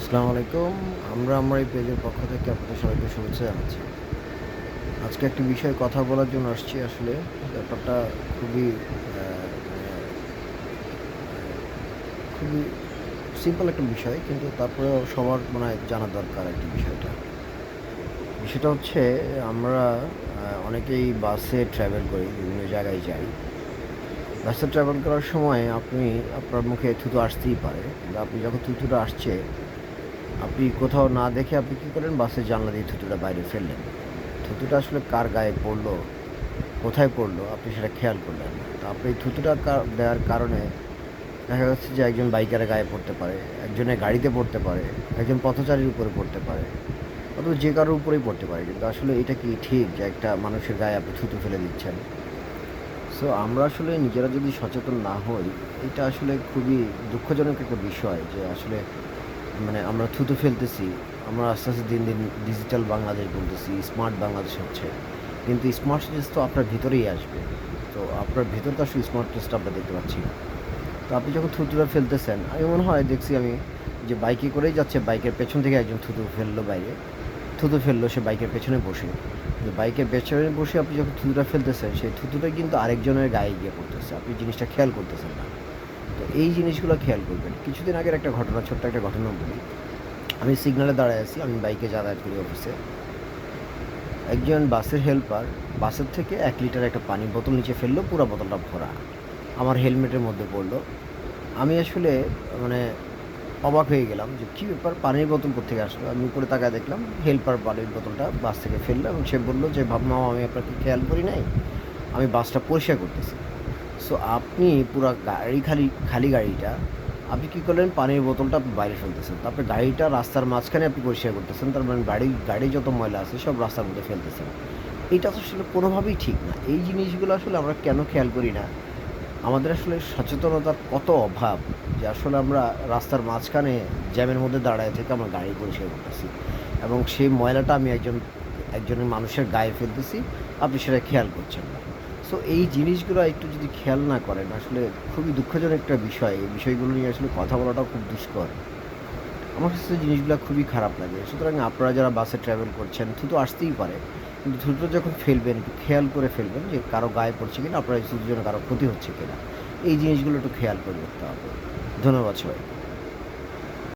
আসসালামু আলাইকুম। আমরা এই পেজের পক্ষ থেকে আপনাদের সবাইকে শুভেচ্ছা জানাচ্ছি। আজকে একটি বিষয়ে কথা বলার জন্য আসছি। আসলে ব্যাপারটা খুবই মানে খুবই সিম্পল একটা বিষয়, কিন্তু তারপরেও সবার মনে হয় জানা দরকার আরকি বিষয়টা। বিষয়টা হচ্ছে, আমরা অনেকেই বাসে ট্রাভেল করি, বিভিন্ন জায়গায় যাই। বাসে ট্রাভেল করার সময় আপনার মুখে থুতু আসতেই পারে। কিন্তু আপনি যখন থুতুটা আসছে, আপনি কোথাও না দেখে আপনি কী করেন? বাসের জানলা দিয়ে থুতুটা বাইরে ফেললেন। থুতুটা আসলে কার গায়ে পড়লো, কোথায় পড়লো, আপনি সেটা খেয়াল করলেন না। তো আপনি থুতুটা দেওয়ার কারণে দেখা যাচ্ছে যে একজন বাইকারের গায়ে পড়তে পারে, একজনের গাড়িতে পড়তে পারে, একজন পথচারীর উপরে পড়তে পারে, অথবা যে কারোর উপরেই পড়তে পারে। কিন্তু আসলে এটা কি ঠিক যে একটা মানুষের গায়ে আপনি থুতু ফেলে দিচ্ছেন? সো আমরা আসলে নিজেরা যদি সচেতন না হই, এটা আসলে খুবই দুঃখজনক একটা বিষয় যে আসলে আমরা থুতু ফেলতেছি। আমরা আস্তে, আস্তে দিন, দিন ডিজিটাল বাংলাদেশ বলতেছি, স্মার্ট বাংলাদেশ হচ্ছে। কিন্তু স্মার্টনেস তো আপনার ভিতরেই আসবে। তো আপনার ভিতরে তো আসলে স্মার্টনেসটা আমরা দেখতে পাচ্ছি না। তো আপনি যখন থুতুটা ফেলতেছেন, আমি মনে হয় দেখছি আমি যে বাইকে করেই যাচ্ছে, বাইকের পেছন থেকে একজন থুতু ফেললো বাইরে। থুতু ফেললো সে বাইকের পেছনে বসে। কিন্তু বাইকের পেছনে বসে আপনি যখন থুতুটা ফেলতেছেন, সেই থুতুটা কিন্তু আরেকজনের গায়ে গিয়ে পড়তেছে। আপনি জিনিসটা খেয়াল করতেছেন না। তো এই জিনিসগুলো খেয়াল করবেন। কিছুদিন আগের একটা ঘটনা, ছোট্ট একটা ঘটনা বলি। আমি সিগনালে দাঁড়ায় আছি। আমি বাইকে যাতায়াত করি অফিসে। একজন বাসের হেল্পার বাসের থেকে ১ লিটার একটা পানির বোতল নিচে ফেললো, পুরা বোতলটা ভরা। আমার হেলমেটের মধ্যে পড়লো। আমি আসলে মানে অবাক হয়ে গেলাম যে, কী ব্যাপার? পানির বোতল কোত্থেকে আসলো? আমি উপরে তাকায় দেখলাম হেল্পার পানির বোতলটা বাস থেকে ফেললো এবং সে বলল যে, "মামা, আমি আপনাকে খেয়াল করি নাই। আমি বাসটা পরিষ্কার করতেছি।" সো আপনি পুরা গাড়ি খালি খালি গাড়িটা আপনি কী করলেন? পানির বোতলটা আপনি বাইরে ফেলতেছেন। তারপরে গাড়িটা রাস্তার মাঝখানে আপনি পরিষ্কার করতেছেন। তার মানে গাড়ি যত ময়লা আছে সব রাস্তার মধ্যে ফেলতেছেন। এটা তো আসলে কোনোভাবেই ঠিক না। এই জিনিসগুলো আসলে আমরা কেন খেয়াল করি না? আমাদের আসলে সচেতনতার কত অভাব যে আসলে আমরা রাস্তার মাঝখানে জ্যামের মধ্যে দাঁড়ায় থেকে আমরা গাড়ি পরিষ্কার করতেছি। এবং সেই ময়লাটা আমি একজনের মানুষের গায়ে ফেলতেছি, আপনি সেটা খেয়াল করছেন না। সো এই জিনিসগুলো একটু যদি খেয়াল না করেন, আসলে খুবই দুঃখজনক একটা বিষয়। এই বিষয়গুলো নিয়ে আসলে কথা বলাটাও খুব দুষ্কর। আমার কাছে জিনিসগুলা খুবই খারাপ লাগে। সুতরাং আপনারা যারা বাসে ট্রাভেল করছেন, থুতু আসতেই পারে। কিন্তু থুতুটা যখন ফেলবেন, একটু খেয়াল করে ফেলবেন যে কারো গায়ে পড়ছে কিনা, আপনার এই থুতুর জন্য কারো ক্ষতি হচ্ছে কিনা। এই জিনিসগুলো একটু খেয়াল করে দেখতে হবে। ধন্যবাদ সবাইকে।